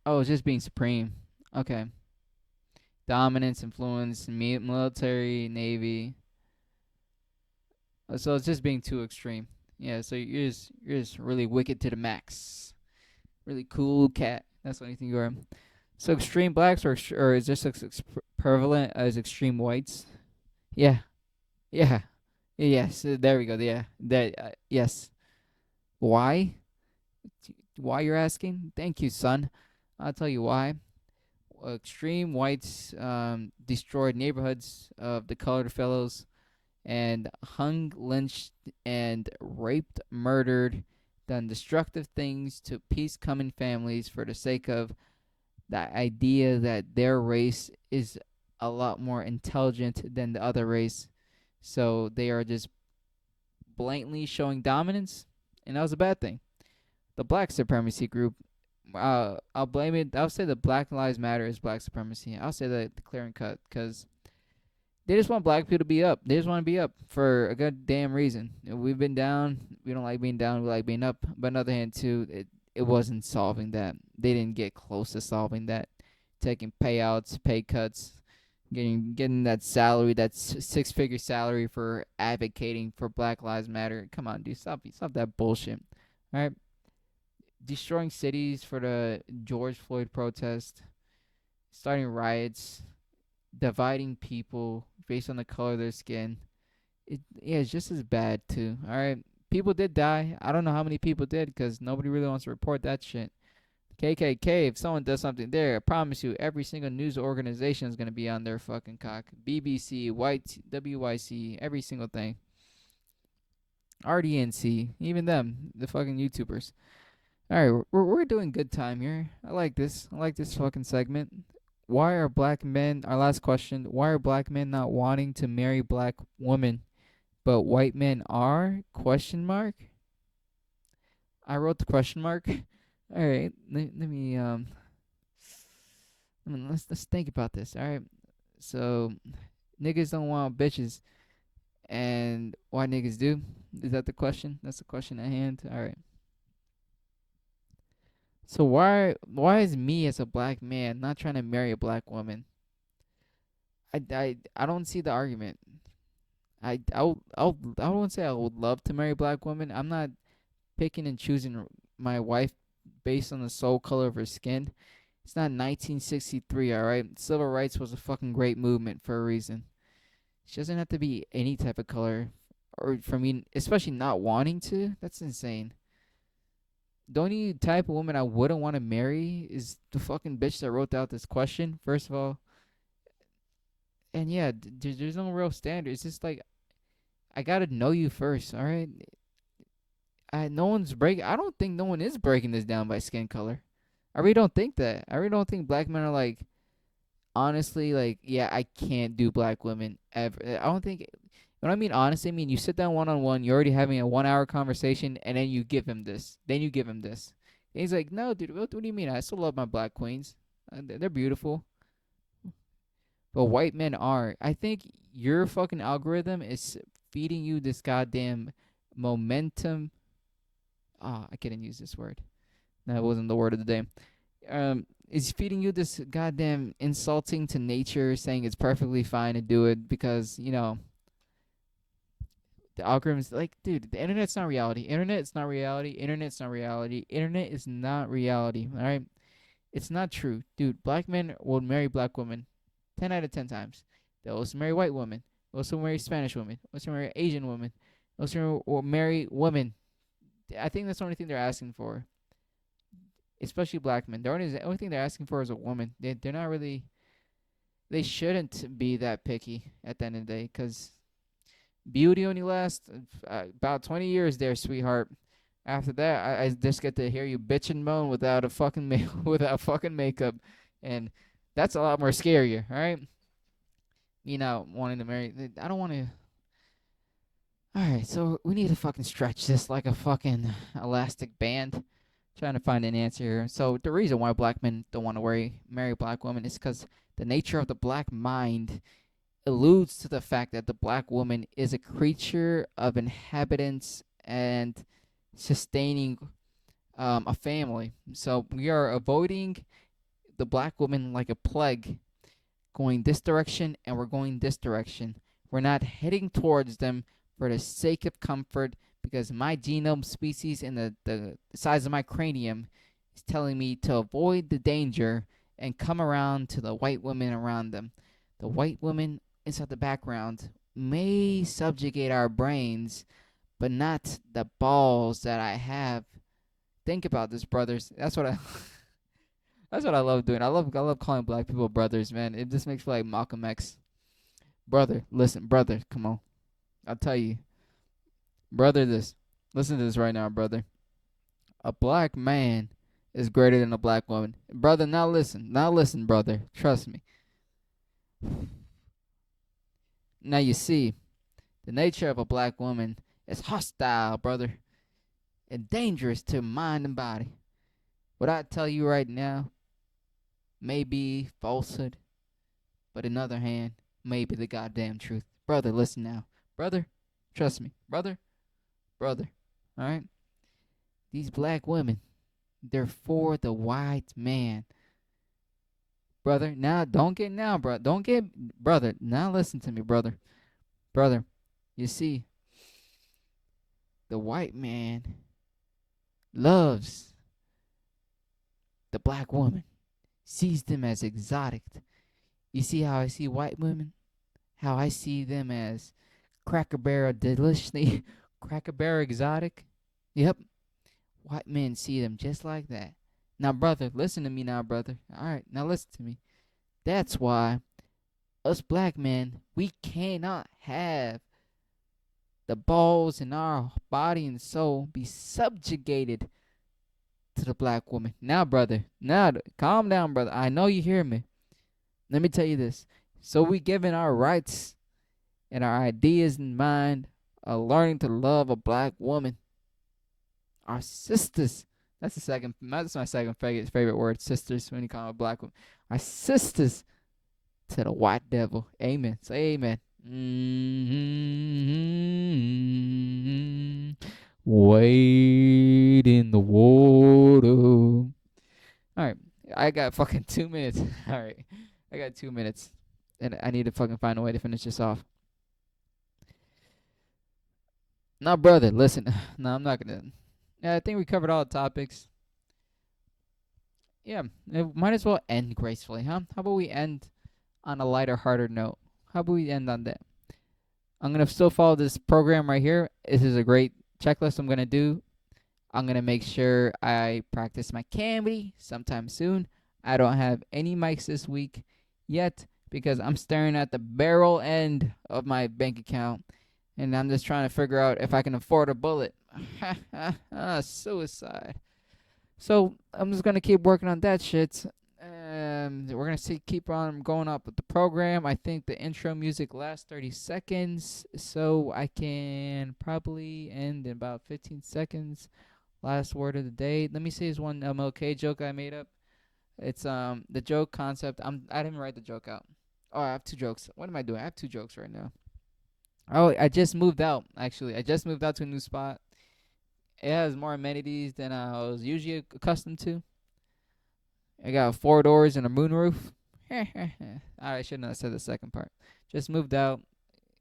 Oh, it's just being supreme. Okay, dominance, influence, military, navy. So it's just being too extreme. Yeah, so you're just really wicked to the max. Really cool cat. That's the only thing you are. So extreme blacks or is just as prevalent as extreme whites? Yeah, yeah, yes. There we go. Yeah, that yes. Why? Why you're asking? Thank you, son. I'll tell you why. Extreme whites destroyed neighborhoods of the colored fellows and hung, lynched, and raped, murdered, done destructive things to peace coming families for the sake of the idea that their race is a lot more intelligent than the other race. So they are just blatantly showing dominance, and that was a bad thing. The black supremacy group, I'll blame it. I'll say the Black Lives Matter is black supremacy. I'll say that the clear and cut because they just want black people to be up. They just want to be up for a good damn reason. We've been down. We don't like being down. We like being up. But on the other hand, too, it wasn't solving that. They didn't get close to solving that. Taking payouts, pay cuts, getting that salary, that six-figure salary for advocating for Black Lives Matter. Come on, dude, stop that bullshit. All right, destroying cities for the George Floyd protest, starting riots, dividing people based on the color of their skin. Yeah, it's just as bad too. All right, people did die. I don't know how many people did because nobody really wants to report that shit. KKK, if someone does something there, I promise you, every single news organization is gonna be on their fucking cock. BBC, White, WYC, every single thing. RDNC, even them, the fucking YouTubers. All right, we're doing good time here. I like this. I like this fucking segment. Why are black men? Our last question. Why are black men not wanting to marry black women, but white men are? Question mark. I wrote the question mark. All right, let's think about this. All right, so niggas don't want bitches, and why niggas do? Is that the question? That's the question at hand. All right. So why is me as a black man not trying to marry a black woman? I don't see the argument. I wouldn't say I would love to marry a black woman. I'm not picking and choosing my wife based on the sole color of her skin. It's not 1963, all right. Civil rights was a fucking great movement for a reason. She doesn't have to be any type of color, or for me, especially not wanting to. That's insane. The only type of woman I wouldn't want to marry is the fucking bitch that wrote out this question. First of all, and yeah, there's no real standard. It's just like I gotta know you first. All right, no one's breaking. I don't think no one is breaking this down by skin color. I really don't think that. I really don't think black men are like honestly like yeah I can't do black women ever. I don't think. When I mean honestly, I mean you sit down one on one. You're already having a 1 hour conversation, and then you give him this. Then you give him this. And he's like, no, dude. What do you mean? I still love my black queens. They're beautiful. But white men are. I think your fucking algorithm is feeding you this goddamn momentum. I couldn't use this word. That wasn't the word of the day. Is feeding you this goddamn insulting to nature, saying it's perfectly fine to do it because The algorithms, like, dude, the internet's not reality. Internet's not reality. Internet's not reality. Internet is not reality. All right, it's not true, dude. Black men will marry black women, 10 out of 10 times. They'll also marry white women. Also marry Spanish women. Also marry Asian women. Also will marry women. I think that's the only thing they're asking for, especially black men. The only thing they're asking for is a woman. They're not really. They shouldn't be that picky at the end of the day, because beauty only lasts about 20 years there, sweetheart. After that, I just get to hear you bitch and moan without a fucking without fucking makeup, and that's a lot more scarier. All right, me not wanting to marry. I don't want to. All right, so we need to fucking stretch this like a fucking elastic band. Trying to find an answer here. So the reason why black men don't want to marry black women is because the nature of the black mind alludes to the fact that the black woman is a creature of inhabitants and sustaining a family. So we are avoiding the black woman like a plague, going this direction and we're going this direction. We're not heading towards them for the sake of comfort, because my genome species and the size of my cranium is telling me to avoid the danger and come around to the white women around them. The white women inside the background may subjugate our brains, but not the balls that I have. Think about this, brothers. That's what I that's what I love doing. I love calling black people brothers, man. It just makes me like Malcolm X. Brother, listen, brother, come on. I'll tell you. Brother, listen to this right now, brother. A black man is greater than a black woman. Brother, now listen. Now listen, brother. Trust me. Now you see, the nature of a black woman is hostile, brother, and dangerous to mind and body. What I tell you right now may be falsehood, but on the other hand, may be the goddamn truth. Brother, listen now. Brother, trust me. Brother. Alright? These black women, they're for the white man. Brother, now don't get now, bro. Don't get brother. Now listen to me, brother. Brother, you see, the white man loves the black woman, sees them as exotic. You see how I see white women? How I see them as Cracker Barrel deliciously Cracker Barrel exotic? Yep. White men see them just like that. Now, brother, listen to me now, brother. Alright, now listen to me. That's why us black men, we cannot have the balls in our body and soul be subjugated to the black woman. Now, brother, now calm down, brother. I know you hear me. Let me tell you this. So we given our rights and our ideas in mind of learning to love a black woman. Our sisters. That's my second favorite word, sisters, when you call them a black woman. Our sisters to the white devil. Amen. Say amen. Wade in the water. Alright. I got fucking 2 minutes. Alright. I got 2 minutes. And I need to fucking find a way to finish this off. Now, brother, listen. No, I'm not gonna. Yeah, I think we covered all the topics. Yeah, it might as well end gracefully, huh? How about we end on a lighter, harder note? How about we end on that? I'm gonna still follow this program right here. This is a great checklist I'm gonna do. I'm gonna make sure I practice my comedy sometime soon. I don't have any mics this week yet because I'm staring at the barrel end of my bank account and I'm just trying to figure out if I can afford a bullet. Suicide. So I'm just gonna keep working on that shit. We're gonna keep on going up with the program. I think the intro music lasts 30 seconds, so I can probably end in about 15 seconds. Last word of the day. Let me say this one MLK joke I made up. It's the joke concept. I didn't write the joke out. Oh, I have two jokes. What am I doing? I have two jokes right now. Oh, I just moved out. Actually, I just moved out to a new spot. It has more amenities than I was usually accustomed to. I got 4 doors and a moonroof. I shouldn't have said the second part. Just moved out.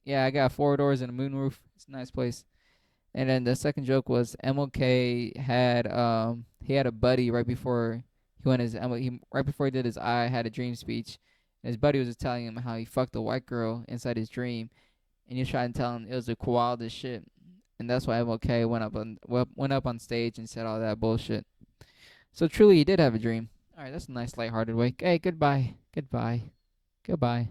Yeah, I got four doors and a moonroof. It's a nice place. And then the second joke was MLK had he had a buddy right before he went his he right before he did his I had a dream speech. And his buddy was just telling him how he fucked a white girl inside his dream, and he was trying to tell him it was the wildest shit. And that's why MLK went up on stage and said all that bullshit. So truly, he did have a dream. All right, that's a nice lighthearted way. Hey, goodbye, goodbye, goodbye.